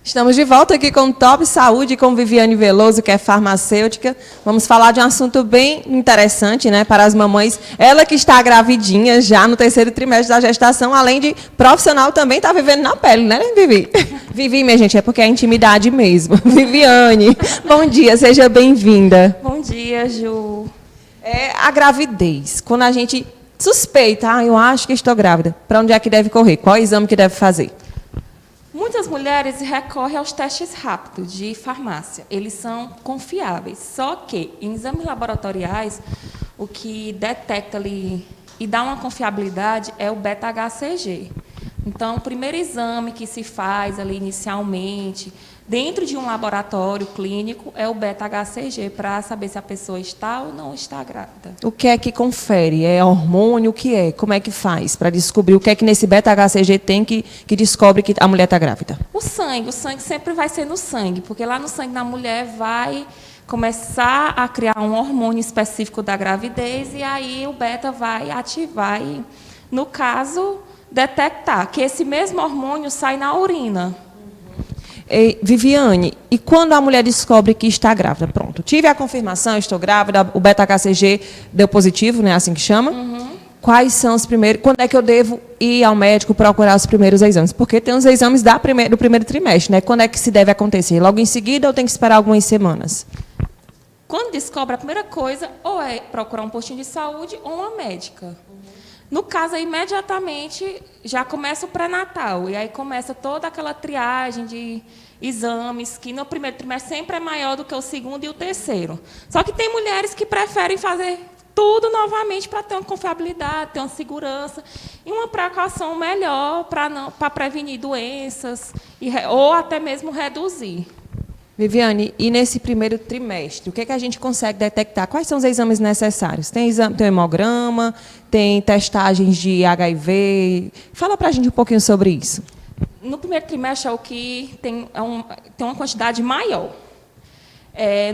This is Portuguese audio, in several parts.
Estamos de volta aqui com o Top Saúde, com Viviane Veloso, que é farmacêutica. Vamos falar de um assunto bem interessante, né, para as mamães. Ela que está gravidinha já no terceiro trimestre da gestação, além de profissional, também está vivendo na pele, né, Vivi? Vivi, minha gente, é porque é intimidade mesmo. Viviane, bom dia, seja bem-vinda. Bom dia, Ju. A gravidez, quando a gente suspeita, eu acho que estou grávida, para onde é que deve correr? Qual exame que deve fazer? Muitas mulheres recorrem aos testes rápidos de farmácia. Eles são confiáveis. Só que, em exames laboratoriais, o que detecta ali e dá uma confiabilidade é o beta-HCG. Então, o primeiro exame que se faz ali inicialmente, dentro de um laboratório clínico, é o beta-HCG, para saber se a pessoa está ou não está grávida. O que é que confere? É hormônio? O que é? Como é que faz para descobrir o que é que nesse beta-HCG tem que descobre que a mulher está grávida? O sangue sempre vai ser no sangue, porque lá no sangue da mulher vai começar a criar um hormônio específico da gravidez e aí o beta vai ativar e, no caso, detectar que esse mesmo hormônio sai na urina. Viviane, e quando a mulher descobre que está grávida? Pronto, tive a confirmação, estou grávida, o beta-HCG deu positivo, né, assim que chama. Uhum. Quais são os primeiros? Quando é que eu devo ir ao médico procurar os primeiros exames? Porque tem os exames do primeiro trimestre, né? Quando é que se deve acontecer? Logo em seguida ou tem que esperar algumas semanas? Quando descobre, a primeira coisa ou é procurar um postinho de saúde ou uma médica. No caso, imediatamente já começa o pré-natal. E aí começa toda aquela triagem de exames, que no primeiro trimestre sempre é maior do que o segundo e o terceiro. Só que tem mulheres que preferem fazer tudo novamente para ter uma confiabilidade, ter uma segurança e uma precaução melhor para prevenir doenças ou até mesmo reduzir. Viviane, e nesse primeiro trimestre, o que é que a gente consegue detectar? Quais são os exames necessários? Tem hemograma, tem testagens de HIV? Fala para a gente um pouquinho sobre isso. No primeiro trimestre é o que tem uma quantidade maior.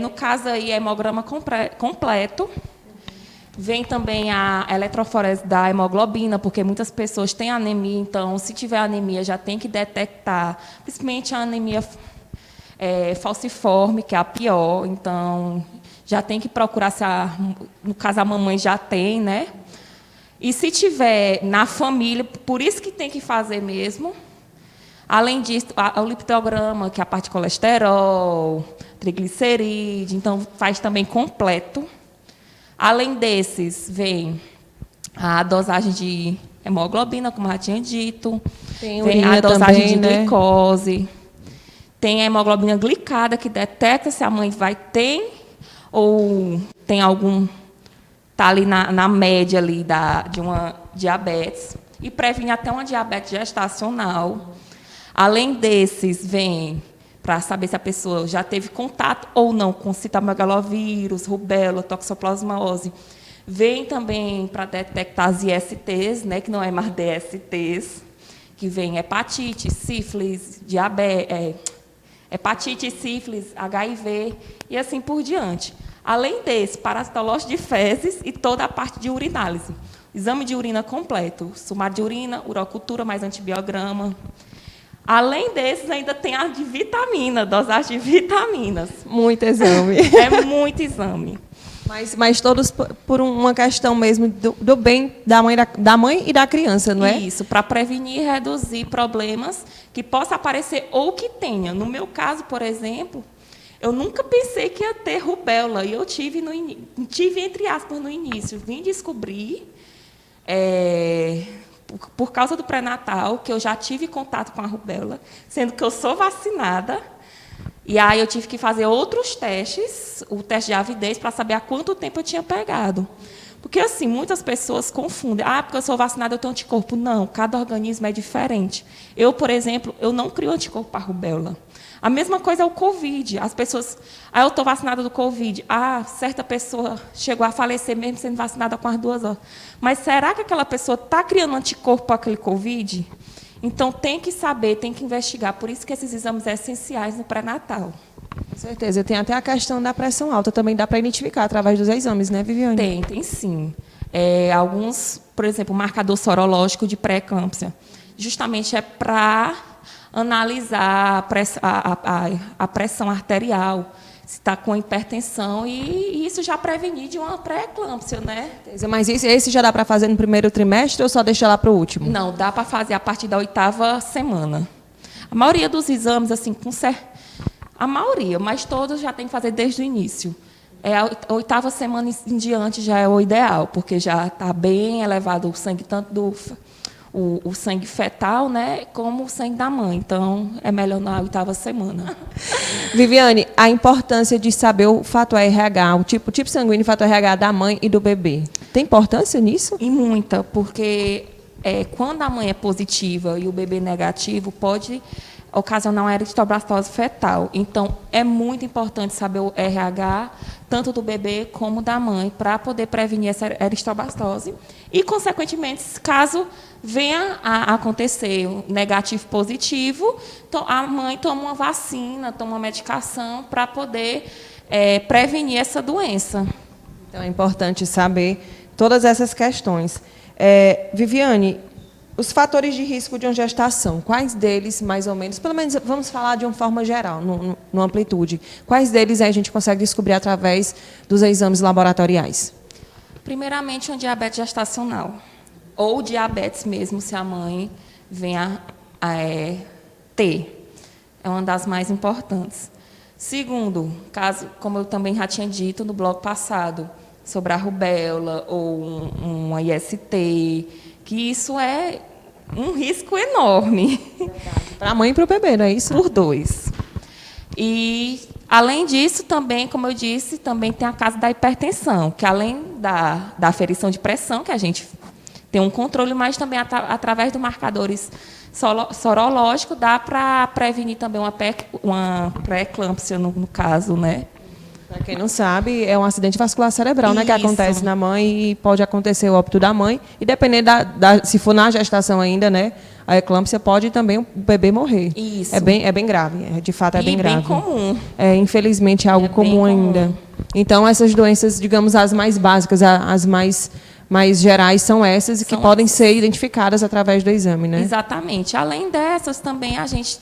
No caso, aí, é hemograma completo. Vem também a eletroforese da hemoglobina, porque muitas pessoas têm anemia, então, se tiver anemia, já tem que detectar, principalmente a anemia falciforme, que é a pior, então já tem que procurar se no caso a mamãe já tem, né? E se tiver na família, por isso que tem que fazer mesmo. Além disso, o lipidograma, que é a parte de colesterol, triglicerídeo, então faz também completo. Além desses, vem a dosagem de hemoglobina, como eu já tinha dito, vem a dosagem também, de glicose. Tem a hemoglobina glicada, que detecta se a mãe tem ou tem algum... Está ali na média ali de uma diabetes. E previne até uma diabetes gestacional. Além desses, vem para saber se a pessoa já teve contato ou não com citomegalovírus, rubéola, toxoplasmose. Vem também para detectar as ISTs, né, que não é mais DSTs, que vem hepatite, sífilis, hepatite, sífilis, HIV e assim por diante. Além desse, parasitolose de fezes e toda a parte de urinálise. Exame de urina completo, sumário de urina, urocultura mais antibiograma. Além desses, ainda tem a de vitamina, dosagem de vitaminas. Muito exame. É muito exame. Mas todos por uma questão mesmo do bem da mãe e da criança, não é? Isso, para prevenir e reduzir problemas que possam aparecer ou que tenha. No meu caso, por exemplo, eu nunca pensei que ia ter rubéola. E eu tive, entre aspas, no início. Vim descobrir, por causa do pré-natal, que eu já tive contato com a rubéola, sendo que eu sou vacinada. E aí eu tive que fazer outros testes, o teste de avidez, para saber há quanto tempo eu tinha pegado. Porque, assim, muitas pessoas confundem. Porque eu sou vacinada, eu tenho anticorpo. Não, cada organismo é diferente. Eu, por exemplo, eu não crio anticorpo para a rubéola. A mesma coisa é o Covid. As pessoas... eu estou vacinada do Covid. Certa pessoa chegou a falecer mesmo sendo vacinada com as 2 horas. Mas será que aquela pessoa está criando anticorpo para aquele Covid? Então, tem que saber, tem que investigar. Por isso que esses exames são essenciais no pré-natal. Com certeza. Tem até a questão da pressão alta. Também dá para identificar através dos exames, né, Viviane? Tem sim. Alguns, por exemplo, marcador sorológico de pré-eclâmpsia. justamente é para analisar a pressão arterial, se está com hipertensão, e isso já prevenir de uma pré-eclâmpsia, né? Mas esse já dá para fazer no primeiro trimestre ou só deixa lá para o último? Não, dá para fazer a partir da 8ª semana. A maioria dos exames, assim, a maioria, mas todos já tem que fazer desde o início. A 8ª semana em diante já é o ideal, porque já está bem elevado o sangue, tanto o sangue fetal, né, como o sangue da mãe. Então, é melhor na 8ª semana. Viviane, a importância de saber o fator RH, o tipo sanguíneo e fator RH da mãe e do bebê. Tem importância nisso? E muita, porque quando a mãe é positiva e o bebê negativo, pode ocasionar uma eritroblastose fetal. Então, é muito importante saber o RH, tanto do bebê como da mãe, para poder prevenir essa eritroblastose. E, consequentemente, caso venha a acontecer um negativo positivo, então, a mãe toma uma vacina, toma uma medicação para poder prevenir essa doença. Então, é importante saber todas essas questões. Viviane, os fatores de risco de uma gestação, quais deles, mais ou menos, pelo menos vamos falar de uma forma geral, numa amplitude, quais deles a gente consegue descobrir através dos exames laboratoriais? Primeiramente, um diabetes gestacional, ou diabetes mesmo, se a mãe venha a ter. É uma das mais importantes. Segundo, caso, como eu também já tinha dito no bloco passado, sobre a rubéola ou uma IST, que isso é um risco enorme. Para a mãe e para o bebê, não é isso? Por dois. E, além disso, também, como eu disse, também tem a casa da hipertensão, que além da aferição de pressão, que a gente tem um controle, mas também através dos marcadores sorológicos dá para prevenir também uma pré-eclâmpsia, no caso, né? Para quem não sabe, é um acidente vascular cerebral, né, que Isso. acontece na mãe e pode acontecer o óbito da mãe. E dependendo se for na gestação ainda, né, a eclâmpsia pode também o bebê morrer. Isso. É bem grave, de fato é bem grave. Bem comum. Infelizmente é algo comum ainda. Então, essas doenças, digamos, as mais básicas, as mais gerais são essas e que podem ser identificadas através do exame, né? Exatamente. Além dessas, também a gente,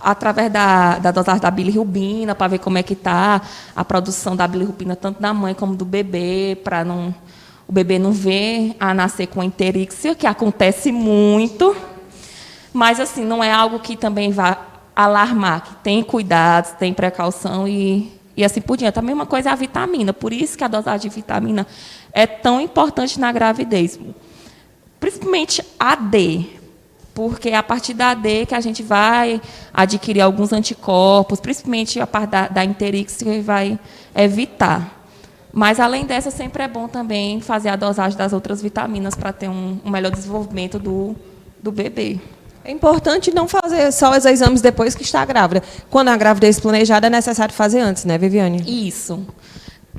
através da dosagem da bilirrubina, para ver como é que está a produção da bilirrubina, tanto da mãe como do bebê, para o bebê não vir a nascer com enteríxia, que acontece muito. Mas, assim, não é algo que também vá alarmar, que tem cuidados, tem precaução e assim por diante. A mesma coisa é a vitamina, por isso que a dosagem de vitamina é tão importante na gravidez. Principalmente a D, porque é a partir da D que a gente vai adquirir alguns anticorpos, principalmente a parte da enteríxia, que vai evitar. Mas, além dessa, sempre é bom também fazer a dosagem das outras vitaminas para ter um melhor desenvolvimento do bebê. É importante não fazer só os exames depois que está grávida. Quando a gravidez planejada, é necessário fazer antes, né, Viviane? Isso.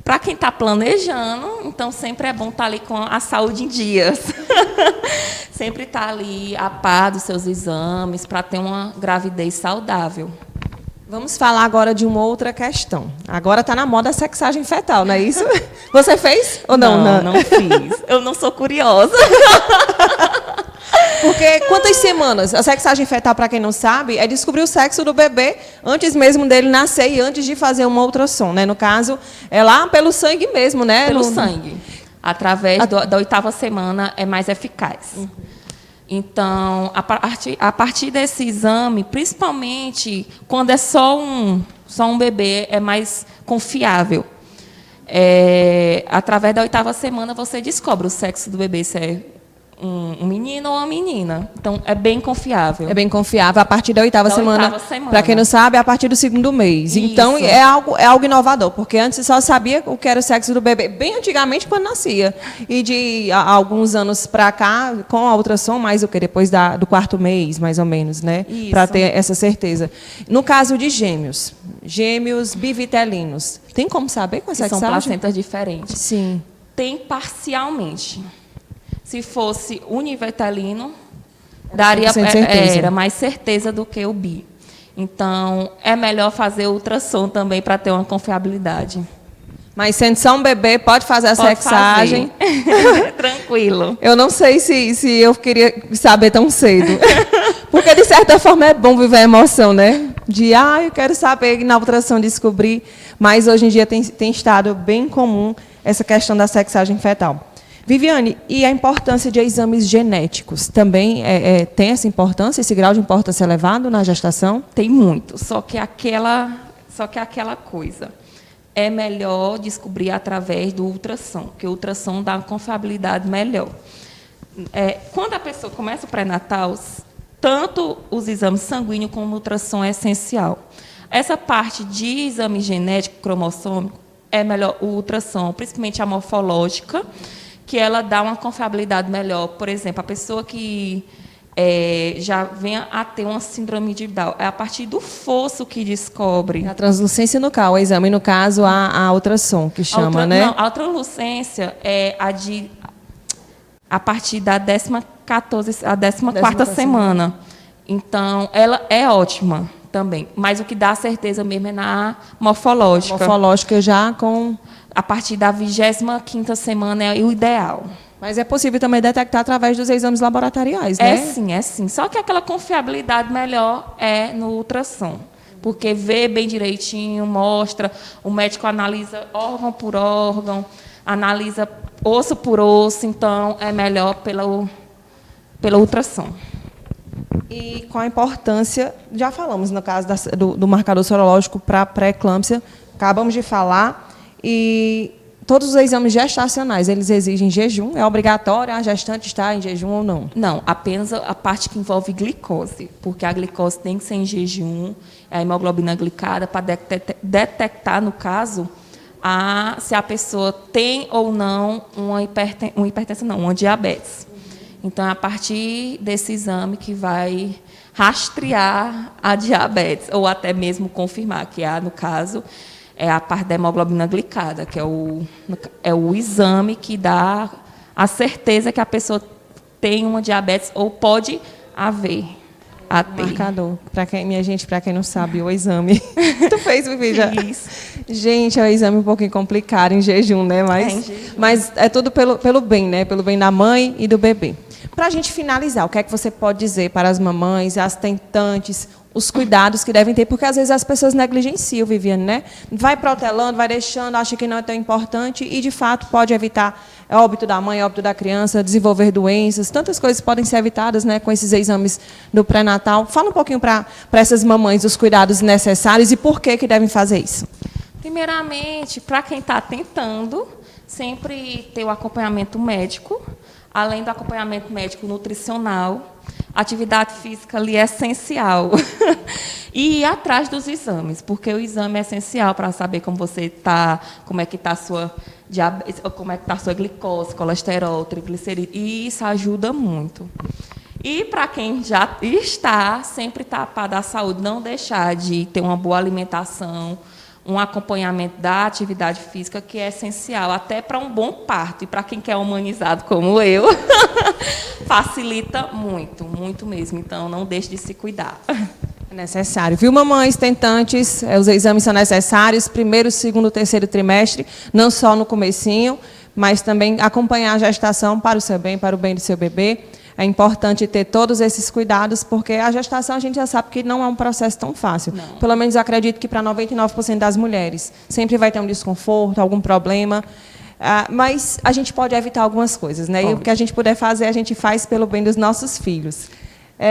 Para quem está planejando, então sempre é bom estar ali com a saúde em dias. Sempre estar ali a par dos seus exames para ter uma gravidez saudável. Vamos falar agora de uma outra questão. Agora está na moda a sexagem fetal, não é isso? Você fez ou não? Não fiz. Eu não sou curiosa. Porque quantas semanas? A sexagem fetal, para quem não sabe, é descobrir o sexo do bebê antes mesmo dele nascer e antes de fazer uma ultrassom, né? No caso, é lá pelo sangue mesmo, né? Pelo sangue. Através da 8ª semana é mais eficaz. Uhum. Então, a partir desse exame, principalmente quando é só um bebê, é mais confiável. Através da 8ª semana, você descobre o sexo do bebê, se é um menino ou uma menina. Então, é bem confiável. É bem confiável. A partir da 8ª semana, para quem não sabe, é a partir do 2º mês. Isso. Então, é algo inovador, porque antes só sabia o que era o sexo do bebê, bem antigamente, quando nascia. E de alguns anos para cá, com a ultrassom, mais o que? Depois do 4º mês, mais ou menos, né? Para ter essa certeza. No caso de gêmeos bivitelinos, tem como saber com a sexagem? São placentas diferentes. Sim. Tem parcialmente. Se fosse univitelino, daria era mais certeza do que o bi. Então, é melhor fazer ultrassom também para ter uma confiabilidade. Mas sendo só um bebê, pode fazer a sexagem? Tranquilo. Eu não sei se eu queria saber tão cedo. Porque, de certa forma, é bom viver a emoção, né? De, eu quero saber, na ultrassom descobrir. Mas, hoje em dia, tem estado bem comum essa questão da sexagem fetal. Viviane, e a importância de exames genéticos? Também tem essa importância, esse grau de importância elevado na gestação? Tem muito, só que aquela coisa. É melhor descobrir através do ultrassom, porque o ultrassom dá uma confiabilidade melhor. Quando a pessoa começa o pré-natal, tanto os exames sanguíneos como o ultrassom é essencial. Essa parte de exame genético cromossômico é melhor o ultrassom, principalmente a morfológica, que ela dá uma confiabilidade melhor. Por exemplo, a pessoa que já vem a ter uma síndrome de Down, é a partir do fosso que descobre. A translucência nucal, o exame, no caso, a ultrassom, que chama, né? Não, a ultralucência é a partir da 14ª semana. Então, ela é ótima também. Mas o que dá certeza mesmo é na morfológica. A morfológica já com... A partir da 25ª semana é o ideal. Mas é possível também detectar através dos exames laboratoriais, né? É sim. Só que aquela confiabilidade melhor é no ultrassom. Porque vê bem direitinho, mostra, o médico analisa órgão por órgão, analisa osso por osso, então é melhor pelo ultrassom. E com a importância, já falamos no caso do marcador sorológico para pré-eclâmpsia, acabamos de falar, e todos os exames gestacionais, eles exigem jejum? É obrigatório a gestante estar em jejum ou não? Não, apenas a parte que envolve glicose, porque a glicose tem que ser em jejum, a hemoglobina glicada, para detectar, no caso, se a pessoa tem ou não uma diabetes. Então, é a partir desse exame que vai rastrear a diabetes, ou até mesmo confirmar que no caso, é a parte da hemoglobina glicada, que é o exame que dá a certeza que a pessoa tem uma diabetes ou pode haver a ter. Marcador. Minha gente, para quem não sabe, o exame. Tu fez, Vivi, já? Isso. Gente, é um exame um pouquinho complicado em jejum, né? Mas é tudo pelo bem, né? Pelo bem da mãe e do bebê. Para a gente finalizar, o que é que você pode dizer para as mamães, as tentantes, os cuidados que devem ter, porque às vezes as pessoas negligenciam, Viviane, né? Vai protelando, vai deixando, acha que não é tão importante e, de fato, pode evitar óbito da mãe, óbito da criança, desenvolver doenças, tantas coisas podem ser evitadas, né, com esses exames do pré-natal. Fala um pouquinho para essas mamães os cuidados necessários e por que devem fazer isso. Primeiramente, para quem está tentando, sempre ter o acompanhamento médico, além do acompanhamento médico nutricional, atividade física ali é essencial. E ir atrás dos exames, porque o exame é essencial para saber como você está, como é que está a sua diabetes, como é que está a sua glicose, colesterol, triglicerídeos, e isso ajuda muito. E para quem já está, sempre está para dar saúde, não deixar de ter uma boa alimentação, um acompanhamento da atividade física, que é essencial, até para um bom parto. E para quem quer humanizado como eu, facilita muito, muito mesmo. Então, não deixe de se cuidar. É necessário. Viu, mamães, tentantes? Os exames são necessários, primeiro, segundo, terceiro trimestre, não só no comecinho, mas também acompanhar a gestação para o seu bem, para o bem do seu bebê. É importante ter todos esses cuidados, porque a gestação a gente já sabe que não é um processo tão fácil. Não. Pelo menos eu acredito que para 99% das mulheres sempre vai ter um desconforto, algum problema. Mas a gente pode evitar algumas coisas, né? E o que a gente puder fazer, a gente faz pelo bem dos nossos filhos.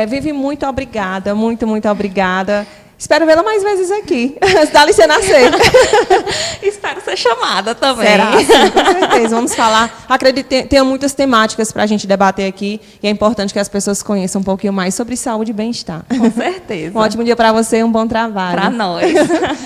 Vivi, muito obrigada, muito, muito obrigada. Espero vê-la mais vezes aqui. Dá licença nascer. Espero ser chamada também. Será? Sim, com certeza. Vamos falar. Acredito que tem muitas temáticas para a gente debater aqui. E é importante que as pessoas conheçam um pouquinho mais sobre saúde e bem-estar. Com certeza. Um ótimo dia para você e um bom trabalho. Para nós.